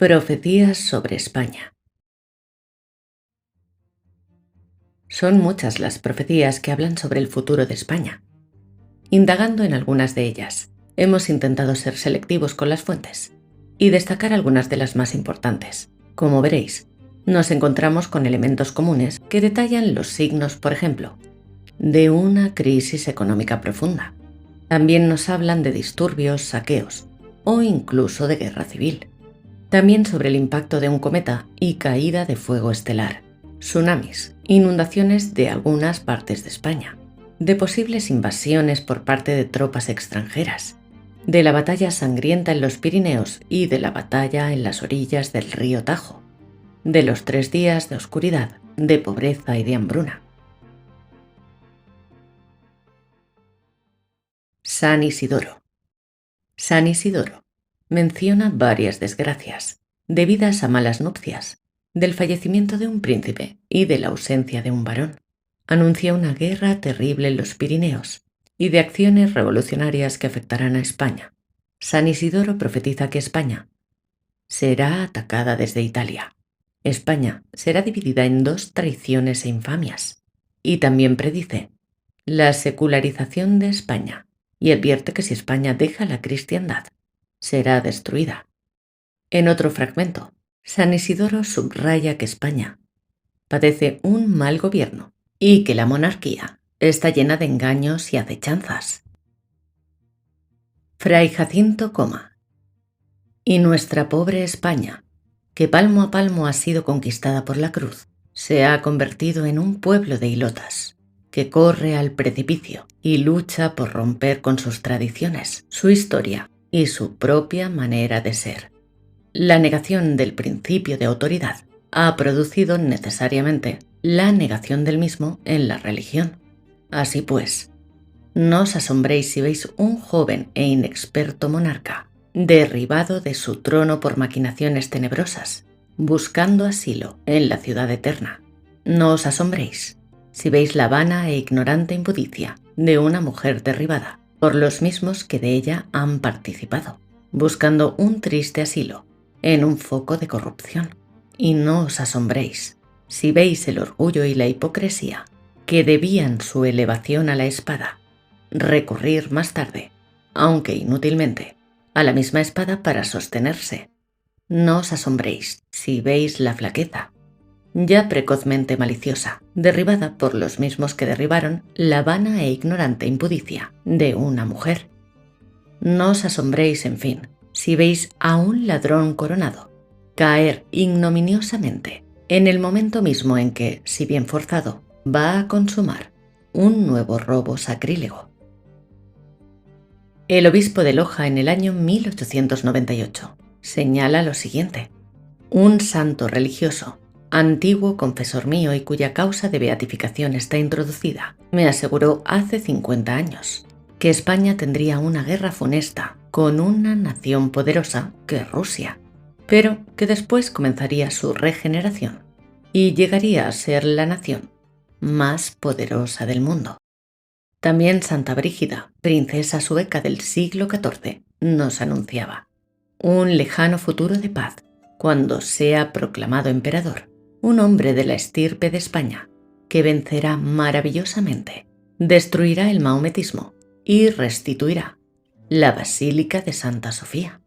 Profecías sobre España. Son muchas las profecías que hablan sobre el futuro de España. Indagando en algunas de ellas, hemos intentado ser selectivos con las fuentes y destacar algunas de las más importantes. Como veréis, nos encontramos con elementos comunes que detallan los signos, por ejemplo, de una crisis económica profunda. También nos hablan de disturbios, saqueos o incluso de guerra civil. También sobre el impacto de un cometa y caída de fuego estelar, tsunamis, inundaciones de algunas partes de España, de posibles invasiones por parte de tropas extranjeras, de la batalla sangrienta en los Pirineos y de la batalla en las orillas del río Tajo, de los 3 días de oscuridad, de pobreza y de hambruna. San Isidoro. San Isidoro menciona varias desgracias, debidas a malas nupcias, del fallecimiento de un príncipe y de la ausencia de un varón. Anuncia una guerra terrible en los Pirineos y de acciones revolucionarias que afectarán a España. San Isidoro profetiza que España será atacada desde Italia. España será dividida en 2 traiciones e infamias. Y también predice la secularización de España y advierte que si España deja la cristiandad, será destruida. En otro fragmento, San Isidoro subraya que España padece un mal gobierno y que la monarquía está llena de engaños y acechanzas. Fray Jacinto Coma. Y nuestra pobre España, que palmo a palmo ha sido conquistada por la cruz, se ha convertido en un pueblo de hilotas, que corre al precipicio y lucha por romper con sus tradiciones, su historia y su propia manera de ser. La negación del principio de autoridad ha producido necesariamente la negación del mismo en la religión. Así pues, no os asombréis si veis un joven e inexperto monarca derribado de su trono por maquinaciones tenebrosas, buscando asilo en la ciudad eterna. No os asombréis si veis la vana e ignorante impudicia de una mujer derribada por los mismos que de ella han participado, buscando un triste asilo en un foco de corrupción. Y no os asombréis si veis el orgullo y la hipocresía que debían su elevación a la espada recurrir más tarde, aunque inútilmente, a la misma espada para sostenerse. No os asombréis si veis la flaqueza, ya precozmente maliciosa, derribada por los mismos que derribaron la vana e ignorante impudicia de una mujer. No os asombréis, en fin, si veis a un ladrón coronado caer ignominiosamente en el momento mismo en que, si bien forzado, va a consumar un nuevo robo sacrílego. El obispo de Loja en el año 1898 señala lo siguiente: un santo religioso, antiguo confesor mío y cuya causa de beatificación está introducida, me aseguró hace 50 años que España tendría una guerra funesta con una nación poderosa que es Rusia, pero que después comenzaría su regeneración y llegaría a ser la nación más poderosa del mundo. También Santa Brígida, princesa sueca del siglo XIV, nos anunciaba un lejano futuro de paz cuando sea proclamado emperador, un hombre de la estirpe de España que vencerá maravillosamente, destruirá el maometismo y restituirá la Basílica de Santa Sofía.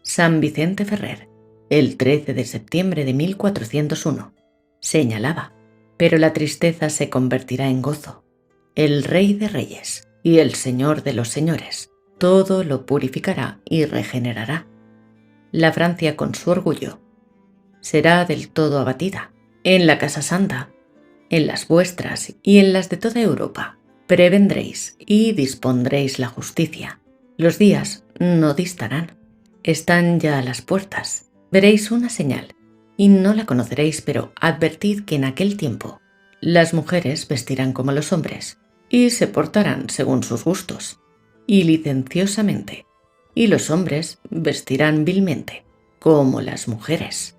San Vicente Ferrer, el 13 de septiembre de 1401, señalaba: pero la tristeza se convertirá en gozo. El Rey de Reyes y el Señor de los Señores todo lo purificará y regenerará. La Francia con su orgullo será del todo abatida. En la Casa Santa, en las vuestras y en las de toda Europa, prevendréis y dispondréis la justicia. Los días no distarán. Están ya a las puertas. Veréis una señal, y no la conoceréis, pero advertid que en aquel tiempo las mujeres vestirán como los hombres, y se portarán según sus gustos, y licenciosamente, y los hombres vestirán vilmente, como las mujeres.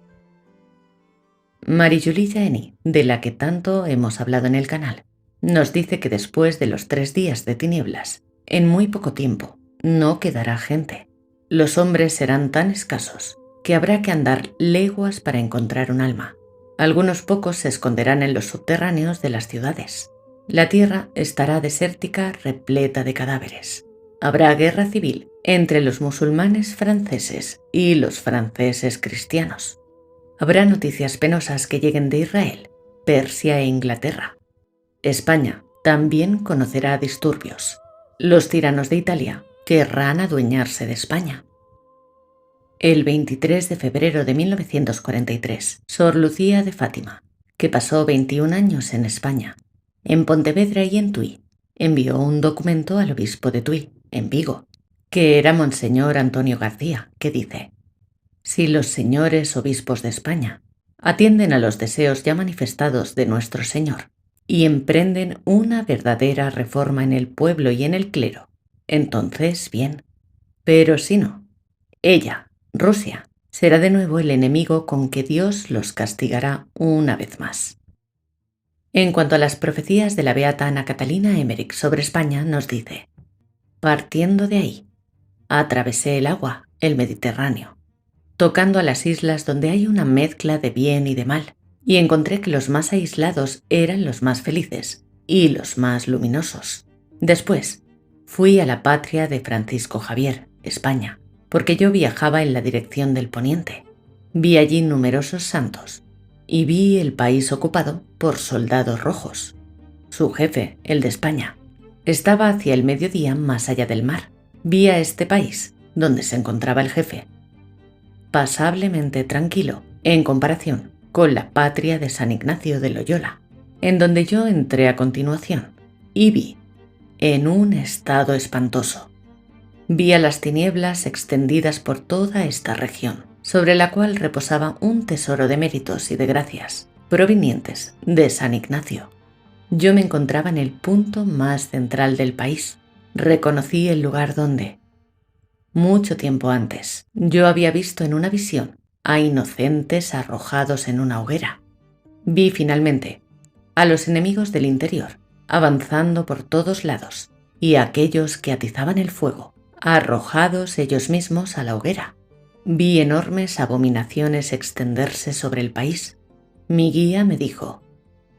Marie-Julie Jaeny, de la que tanto hemos hablado en el canal, nos dice que después de los 3 días de tinieblas, en muy poco tiempo, no quedará gente. Los hombres serán tan escasos que habrá que andar leguas para encontrar un alma. Algunos pocos se esconderán en los subterráneos de las ciudades. La tierra estará desértica, repleta de cadáveres. Habrá guerra civil entre los musulmanes franceses y los franceses cristianos. Habrá noticias penosas que lleguen de Israel, Persia e Inglaterra. España también conocerá disturbios. Los tiranos de Italia querrán adueñarse de España. El 23 de febrero de 1943, Sor Lucía de Fátima, que pasó 21 años en España, en Pontevedra y en Tui, envió un documento al obispo de Tui, en Vigo, que era Monseñor Antonio García, que dice: si los señores obispos de España atienden a los deseos ya manifestados de nuestro Señor y emprenden una verdadera reforma en el pueblo y en el clero, entonces bien. Pero si no, ella, Rusia, será de nuevo el enemigo con que Dios los castigará una vez más. En cuanto a las profecías de la beata Ana Catalina Emmerich sobre España, nos dice: partiendo de ahí, atravesé el agua, el Mediterráneo, tocando a las islas donde hay una mezcla de bien y de mal, y encontré que los más aislados eran los más felices y los más luminosos. Después, fui a la patria de Francisco Javier, España, porque yo viajaba en la dirección del poniente. Vi allí numerosos santos y vi el país ocupado por soldados rojos. Su jefe, el de España, estaba hacia el mediodía más allá del mar. Vi a este país, donde se encontraba el jefe, pasablemente tranquilo en comparación con la patria de San Ignacio de Loyola, en donde yo entré a continuación y vi en un estado espantoso. Vi a las tinieblas extendidas por toda esta región, sobre la cual reposaba un tesoro de méritos y de gracias, provenientes de San Ignacio. Yo me encontraba en el punto más central del país. Reconocí el lugar donde, mucho tiempo antes, yo había visto en una visión a inocentes arrojados en una hoguera. Vi finalmente a los enemigos del interior avanzando por todos lados y a aquellos que atizaban el fuego, arrojados ellos mismos a la hoguera. Vi enormes abominaciones extenderse sobre el país. Mi guía me dijo: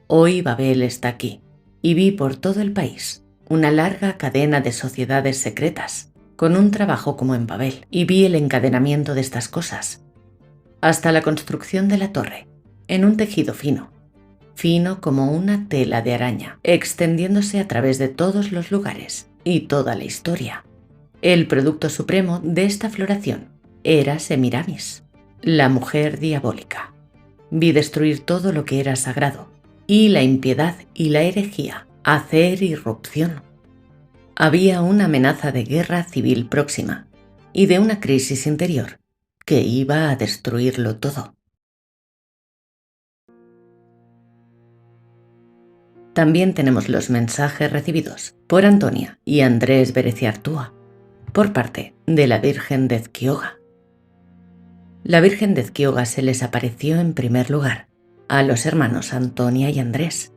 hoy Babel está aquí, y vi por todo el país una larga cadena de sociedades secretas, con un trabajo como en Babel, y vi el encadenamiento de estas cosas, hasta la construcción de la torre, en un tejido fino, fino como una tela de araña, extendiéndose a través de todos los lugares y toda la historia. El producto supremo de esta floración era Semiramis, la mujer diabólica. Vi destruir todo lo que era sagrado, y la impiedad y la herejía hacer irrupción. Había una amenaza de guerra civil próxima y de una crisis interior que iba a destruirlo todo. También tenemos los mensajes recibidos por Antonia y Andrés Bereciartúa por parte de la Virgen de Ezquioga. La Virgen de Ezquioga se les apareció en primer lugar a los hermanos Antonia y Andrés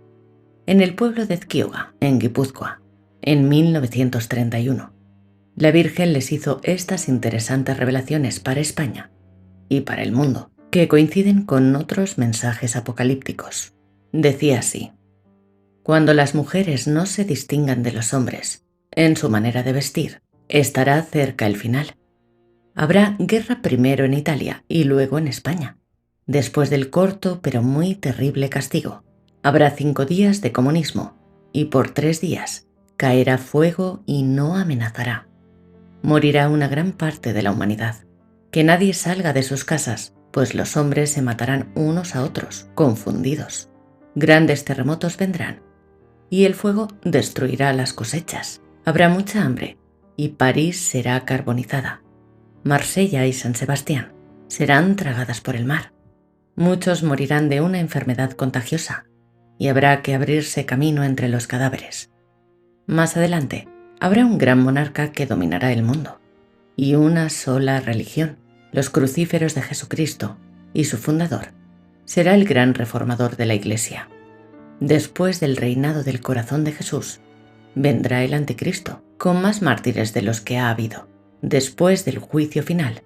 en el pueblo de Ezquioga, en Guipúzcoa, en 1931. La Virgen les hizo estas interesantes revelaciones para España y para el mundo, que coinciden con otros mensajes apocalípticos. Decía así: cuando las mujeres no se distingan de los hombres en su manera de vestir, estará cerca el final. Habrá guerra primero en Italia y luego en España. Después del corto pero muy terrible castigo, habrá 5 días de comunismo y por 3 días caerá fuego y no amenazará. Morirá una gran parte de la humanidad. Que nadie salga de sus casas, pues los hombres se matarán unos a otros, confundidos. Grandes terremotos vendrán y el fuego destruirá las cosechas. Habrá mucha hambre y París será carbonizada. Marsella y San Sebastián serán tragadas por el mar. Muchos morirán de una enfermedad contagiosa y habrá que abrirse camino entre los cadáveres. Más adelante, habrá un gran monarca que dominará el mundo y una sola religión, los crucíferos de Jesucristo, y su fundador será el gran reformador de la Iglesia. Después del reinado del corazón de Jesús, vendrá el anticristo, con más mártires de los que ha habido. Después del juicio final,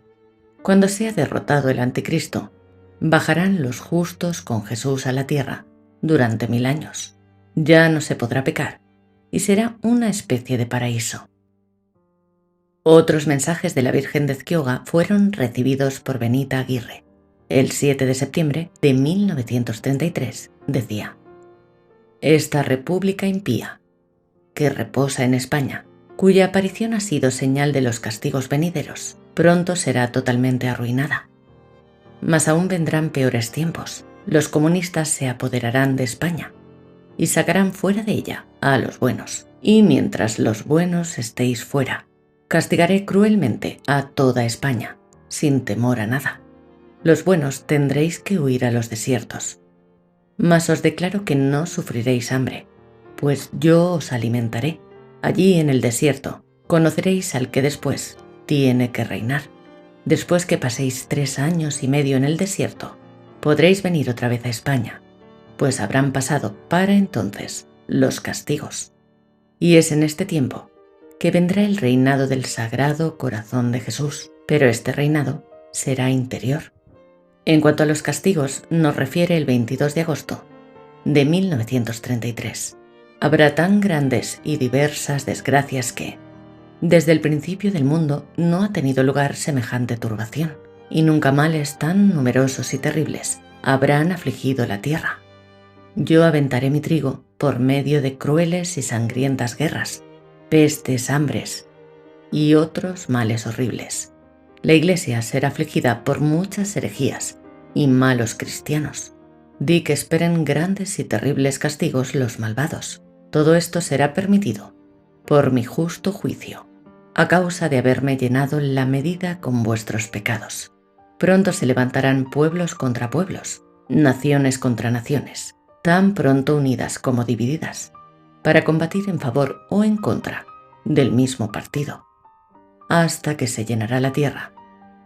Cuando sea derrotado el anticristo, bajarán los justos con Jesús a la tierra durante 1000 años. Ya no se podrá pecar y será una especie de paraíso. Otros mensajes de la Virgen de Ezquioga fueron recibidos por Benita Aguirre. El 7 de septiembre de 1933 decía: «Esta república impía, que reposa en España, cuya aparición ha sido señal de los castigos venideros, pronto será totalmente arruinada. Mas aún vendrán peores tiempos. Los comunistas se apoderarán de España y sacarán fuera de ella a los buenos. Y mientras los buenos estéis fuera, castigaré cruelmente a toda España, sin temor a nada. Los buenos tendréis que huir a los desiertos. Mas os declaro que no sufriréis hambre, pues yo os alimentaré. Allí en el desierto conoceréis al que después tiene que reinar. Después que paséis 3 años y medio en el desierto, podréis venir otra vez a España, pues habrán pasado para entonces los castigos. Y es en este tiempo que vendrá el reinado del Sagrado Corazón de Jesús, pero este reinado será interior». En cuanto a los castigos, nos refiere el 22 de agosto de 1933. «Habrá tan grandes y diversas desgracias que, desde el principio del mundo, no ha tenido lugar semejante turbación, y nunca males tan numerosos y terribles habrán afligido la tierra. Yo aventaré mi trigo por medio de crueles y sangrientas guerras, pestes, hambres y otros males horribles. La Iglesia será afligida por muchas herejías y malos cristianos. Di que esperen grandes y terribles castigos los malvados. Todo esto será permitido por mi justo juicio, a causa de haberme llenado la medida con vuestros pecados. Pronto se levantarán pueblos contra pueblos, naciones contra naciones, tan pronto unidas como divididas, para combatir en favor o en contra del mismo partido, hasta que se llenará la tierra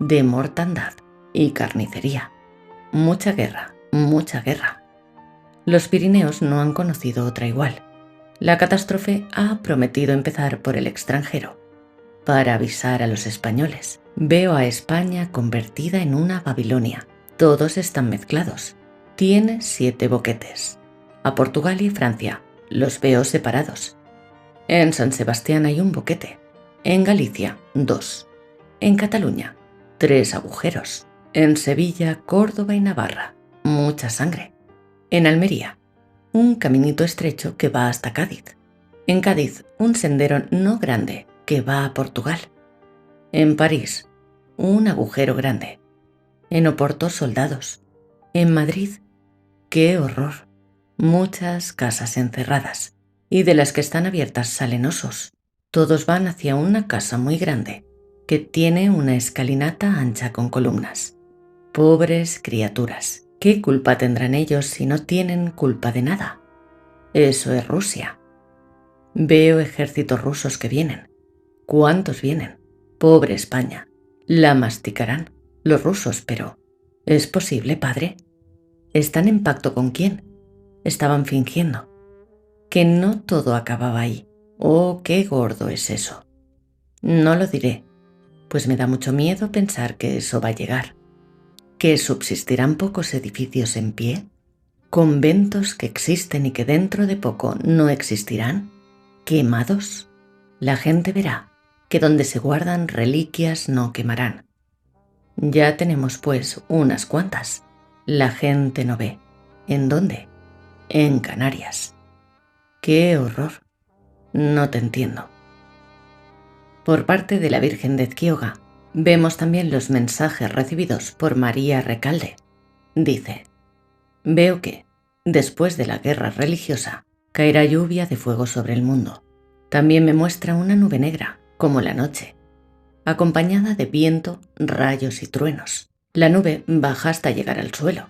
de mortandad y carnicería. Mucha guerra, mucha guerra. Los Pirineos no han conocido otra igual. La catástrofe ha prometido empezar por el extranjero, para avisar a los españoles. Veo a España convertida en una Babilonia. Todos están mezclados. Tiene 7 boquetes. A Portugal y Francia los veo separados. En San Sebastián hay un boquete. En Galicia, 2. En Cataluña, 3 agujeros. En Sevilla, Córdoba y Navarra, mucha sangre. En Almería, un caminito estrecho que va hasta Cádiz. En Cádiz, un sendero no grande que va a Portugal. En París, un agujero grande. En Oporto, soldados. En Madrid, ¡qué horror! Muchas casas encerradas, y de las que están abiertas salen osos. Todos van hacia una casa muy grande, que tiene una escalinata ancha con columnas. Pobres criaturas, ¿qué culpa tendrán ellos si no tienen culpa de nada? Eso es Rusia. Veo ejércitos rusos que vienen. ¿Cuántos vienen? Pobre España. La masticarán los rusos, pero ¿es posible, padre? ¿Están en pacto con quién? Estaban fingiendo. Que no todo acababa ahí. Oh, qué gordo es eso. No lo diré, pues me da mucho miedo pensar que eso va a llegar. ¿Que subsistirán pocos edificios en pie? ¿Conventos que existen y que dentro de poco no existirán? ¿Quemados? La gente verá que donde se guardan reliquias no quemarán. Ya tenemos pues unas cuantas. La gente no ve. ¿En dónde? En Canarias. ¡Qué horror! No te entiendo. Por parte de la Virgen de Ezquioga, vemos también los mensajes recibidos por María Recalde. Dice: «Veo que, después de la guerra religiosa, caerá lluvia de fuego sobre el mundo. También me muestra una nube negra, como la noche, acompañada de viento, rayos y truenos. La nube baja hasta llegar al suelo,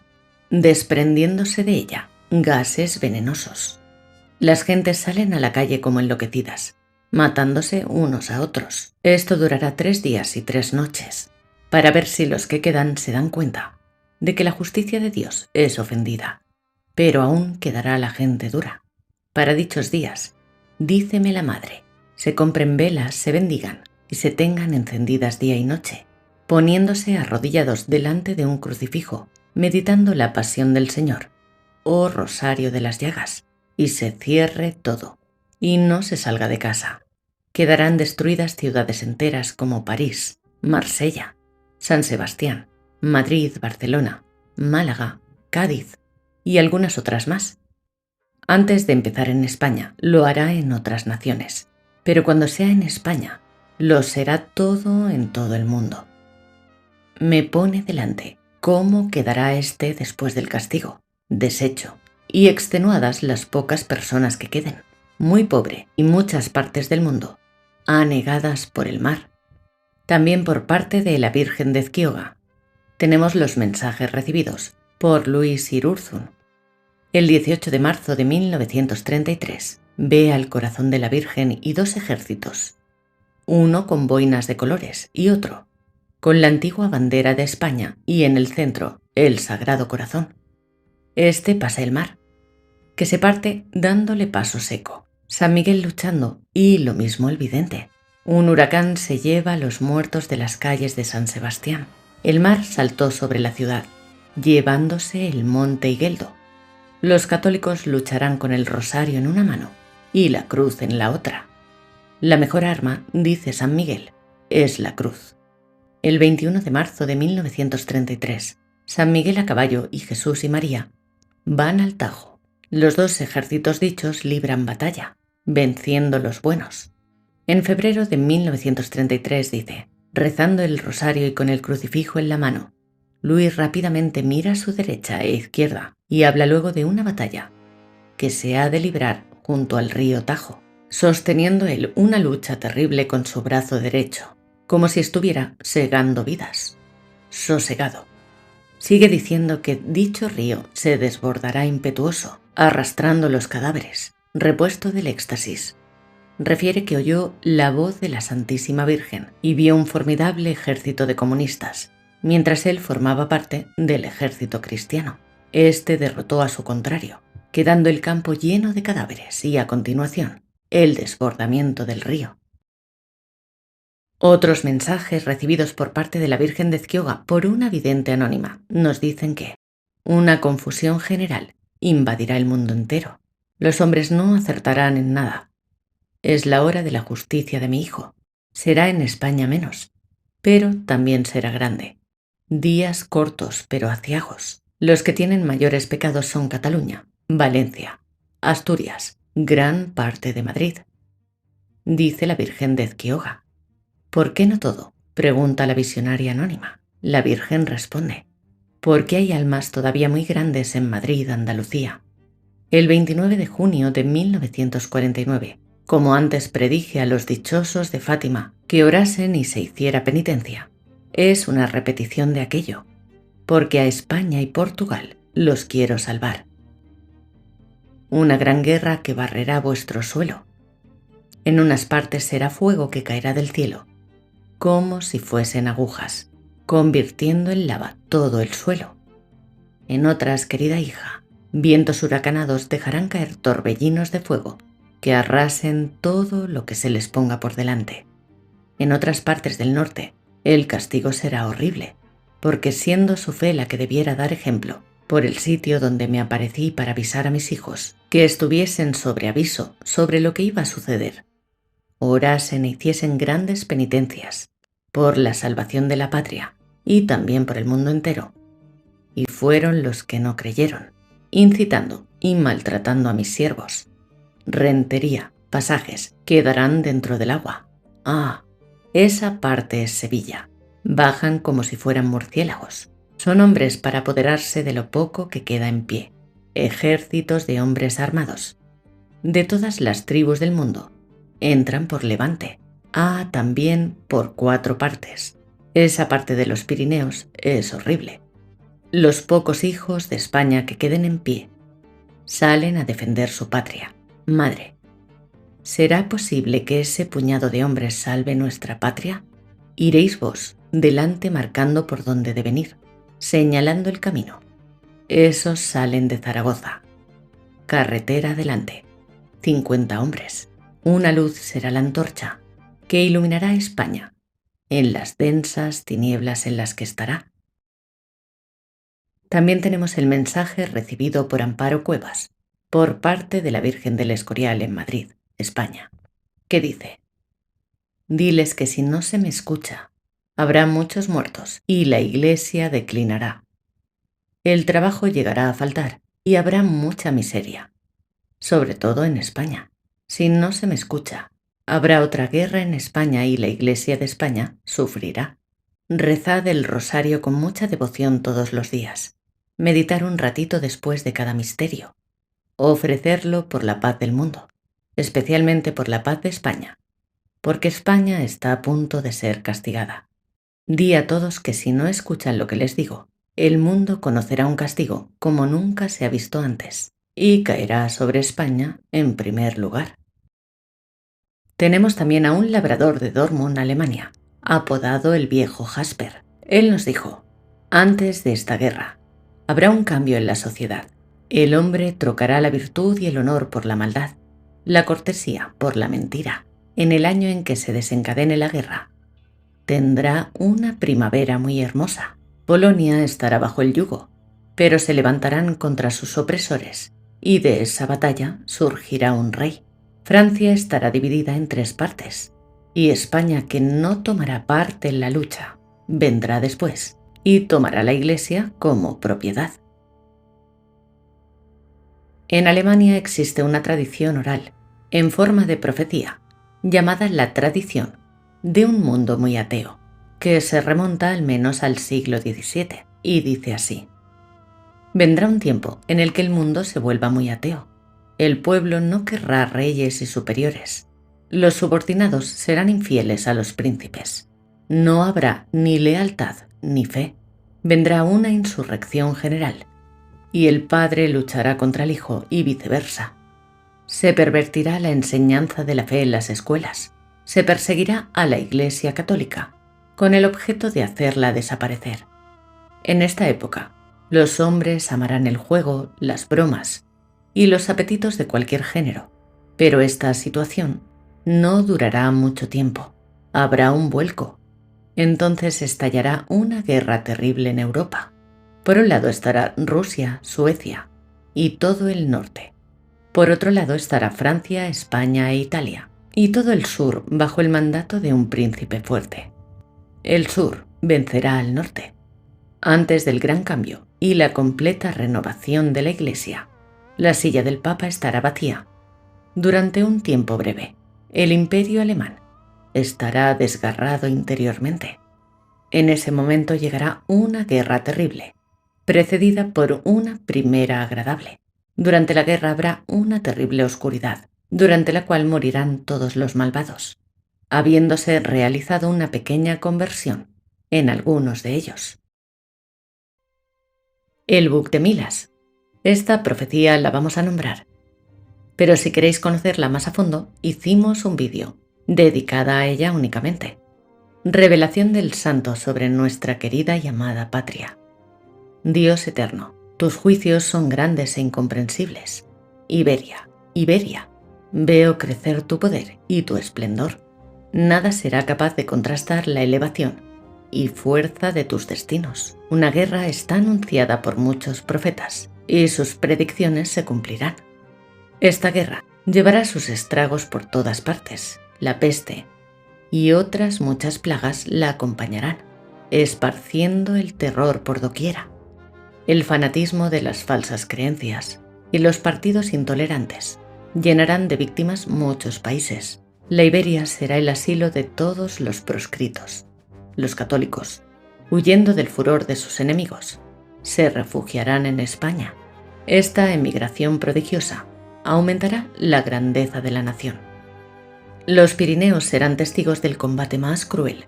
desprendiéndose de ella gases venenosos. Las gentes salen a la calle como enloquecidas, matándose unos a otros. Esto durará 3 días y 3 noches, para ver si los que quedan se dan cuenta de que la justicia de Dios es ofendida. Pero aún quedará la gente dura. Para dichos días, díceme la madre, se compren velas, se bendigan y se tengan encendidas día y noche, poniéndose arrodillados delante de un crucifijo, meditando la pasión del Señor, oh rosario de las llagas, y se cierre todo, y no se salga de casa. Quedarán destruidas ciudades enteras como París, Marsella, San Sebastián, Madrid, Barcelona, Málaga, Cádiz y algunas otras más. Antes de empezar en España, lo hará en otras naciones, pero cuando sea en España, lo será todo en todo el mundo. Me pone delante cómo quedará éste después del castigo, deshecho, y extenuadas las pocas personas que queden, muy pobre y muchas partes del mundo, anegadas por el mar. También por parte de la Virgen de Ezquioga. Tenemos los mensajes recibidos por Luis Irurzun. El 18 de marzo de 1933 ve al corazón de la Virgen y dos ejércitos, uno con boinas de colores y otro con la antigua bandera de España y en el centro el Sagrado Corazón. Este pasa el mar, que se parte dándole paso seco, San Miguel luchando y lo mismo el vidente. Un huracán se lleva a los muertos de las calles de San Sebastián. El mar saltó sobre la ciudad, llevándose el monte Igueldo. Los católicos lucharán con el rosario en una mano y la cruz en la otra. La mejor arma, dice San Miguel, es la cruz. El 21 de marzo de 1933, San Miguel a caballo y Jesús y María van al Tajo. Los dos ejércitos dichos libran batalla, venciendo los buenos. En febrero de 1933 dice, rezando el rosario y con el crucifijo en la mano, Luis rápidamente mira a su derecha e izquierda y habla luego de una batalla que se ha de librar junto al río Tajo, sosteniendo él una lucha terrible con su brazo derecho, como si estuviera segando vidas. Sosegado. Sigue diciendo que dicho río se desbordará impetuoso, arrastrando los cadáveres, repuesto del éxtasis. Refiere que oyó la voz de la Santísima Virgen y vio un formidable ejército de comunistas, mientras él formaba parte del ejército cristiano. Este derrotó a su contrario, quedando el campo lleno de cadáveres y, a continuación, el desbordamiento del río. Otros mensajes recibidos por parte de la Virgen de Ezquioga por una vidente anónima nos dicen que una confusión general invadirá el mundo entero. Los hombres no acertarán en nada. Es la hora de la justicia de mi hijo. Será en España menos, pero también será grande. Días cortos pero aciagos. Los que tienen mayores pecados son Cataluña, Valencia, Asturias, gran parte de Madrid. Dice la Virgen de Ezquioga. ¿Por qué no todo?, pregunta la visionaria anónima. La Virgen responde, porque hay almas todavía muy grandes en Madrid, Andalucía. El 29 de junio de 1949, como antes predije a los dichosos de Fátima que orasen y se hiciera penitencia, es una repetición de aquello, porque a España y Portugal los quiero salvar. Una gran guerra que barrerá vuestro suelo. En unas partes será fuego que caerá del cielo, como si fuesen agujas, convirtiendo en lava todo el suelo. En otras, querida hija, vientos huracanados dejarán caer torbellinos de fuego que arrasen todo lo que se les ponga por delante. En otras partes del norte, el castigo será horrible, porque siendo su fe la que debiera dar ejemplo, por el sitio donde me aparecí para avisar a mis hijos que estuviesen sobre aviso sobre lo que iba a suceder, orasen e hiciesen grandes penitencias por la salvación de la patria y también por el mundo entero. Y fueron los que no creyeron, incitando y maltratando a mis siervos. Rentería, pasajes, quedarán dentro del agua. Ah, esa parte es Sevilla. Bajan como si fueran murciélagos. Son hombres para apoderarse de lo poco que queda en pie. Ejércitos de hombres armados. De todas las tribus del mundo. Entran por Levante. Ah, también por 4 partes. Esa parte de los Pirineos es horrible. Los pocos hijos de España que queden en pie salen a defender su patria, madre. ¿Será posible que ese puñado de hombres salve nuestra patria? Iréis vos, delante marcando por dónde deben ir, señalando el camino. Esos salen de Zaragoza. Carretera adelante. 50 hombres. Una luz será la antorcha que iluminará España. en las densas tinieblas en las que estará. También tenemos el mensaje recibido por Amparo Cuevas, por parte de la Virgen del Escorial en Madrid, España, que dice: «Diles que si no se me escucha, habrá muchos muertos y la Iglesia declinará. El trabajo llegará a faltar y habrá mucha miseria, sobre todo en España. Si no se me escucha, habrá otra guerra en España y la Iglesia de España sufrirá. Rezad el rosario con mucha devoción todos los días. Meditar un ratito después de cada misterio. Ofrecerlo por la paz del mundo, especialmente por la paz de España, porque España está a punto de ser castigada. Di a todos que si no escuchan lo que les digo, el mundo conocerá un castigo como nunca se ha visto antes y caerá sobre España en primer lugar». Tenemos también a un labrador de Dortmund, Alemania, apodado el viejo Jasper. Él nos dijo: «Antes de esta guerra, habrá un cambio en la sociedad. El hombre trocará la virtud y el honor por la maldad, la cortesía por la mentira. En el año en que se desencadene la guerra, tendrá una primavera muy hermosa. Polonia estará bajo el yugo, pero se levantarán contra sus opresores, y de esa batalla surgirá un rey. Francia estará dividida en 3 partes, y España, que no tomará parte en la lucha, vendrá después y tomará la Iglesia como propiedad». En Alemania existe una tradición oral, en forma de profecía, llamada la tradición de un mundo muy ateo, que se remonta al menos al siglo XVII, y dice así: «Vendrá un tiempo en el que el mundo se vuelva muy ateo. El pueblo no querrá reyes y superiores. Los subordinados serán infieles a los príncipes. No habrá ni lealtad ni fe. Vendrá una insurrección general, y el padre luchará contra el hijo y viceversa. Se pervertirá la enseñanza de la fe en las escuelas. Se perseguirá a la Iglesia católica, con el objeto de hacerla desaparecer. En esta época, los hombres amarán el juego, las bromas y los apetitos de cualquier género, pero esta situación no durará mucho tiempo. Habrá un vuelco. Entonces estallará una guerra terrible en Europa. Por un lado estará Rusia, Suecia y todo el norte. Por otro lado estará Francia, España e Italia, y todo el sur bajo el mandato de un príncipe fuerte. El sur vencerá al norte. Antes del gran cambio y la completa renovación de la Iglesia, la silla del Papa estará vacía. Durante un tiempo breve, el imperio alemán estará desgarrado interiormente. En ese momento llegará una guerra terrible, precedida por una primera agradable. Durante la guerra habrá una terrible oscuridad, durante la cual morirán todos los malvados, habiéndose realizado una pequeña conversión en algunos de ellos. El Buc de Milas. Esta profecía la vamos a nombrar, pero si queréis conocerla más a fondo, hicimos un vídeo dedicada a ella únicamente. Revelación del santo sobre nuestra querida y amada patria. Dios eterno, tus juicios son grandes e incomprensibles. Iberia, Iberia, veo crecer tu poder y tu esplendor. Nada será capaz de contrastar la elevación y fuerza de tus destinos. Una guerra está anunciada por muchos profetas y sus predicciones se cumplirán. Esta guerra llevará sus estragos por todas partes. La peste y otras muchas plagas la acompañarán, esparciendo el terror por doquiera. El fanatismo de las falsas creencias y los partidos intolerantes llenarán de víctimas muchos países. La Iberia será el asilo de todos los proscritos. Los católicos, huyendo del furor de sus enemigos, se refugiarán en España. Esta emigración prodigiosa aumentará la grandeza de la nación. Los Pirineos serán testigos del combate más cruel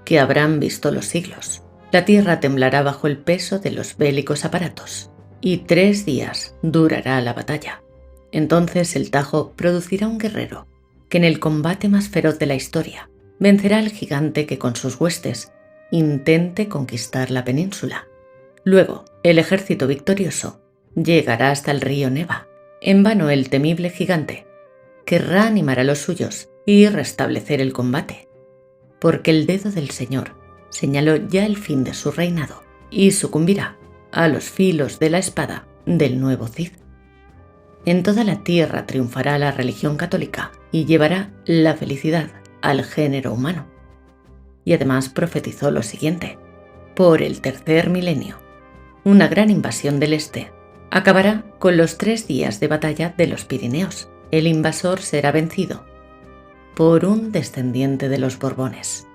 que habrán visto los siglos. La tierra temblará bajo el peso de los bélicos aparatos, y 3 días durará la batalla. Entonces el Tajo producirá un guerrero que en el combate más feroz de la historia vencerá al gigante que con sus huestes intente conquistar la península. Luego, el ejército victorioso llegará hasta el río Neva. En vano el temible gigante querrá animar a los suyos y restablecer el combate. porque el dedo del Señor señaló ya el fin de su reinado y sucumbirá a los filos de la espada del nuevo Cid. En toda la tierra triunfará la religión católica y llevará la felicidad al género humano. Y además profetizó lo siguiente: por el tercer milenio, una gran invasión del este acabará con los 3 días de batalla de los Pirineos. El invasor será vencido por un descendiente de los Borbones.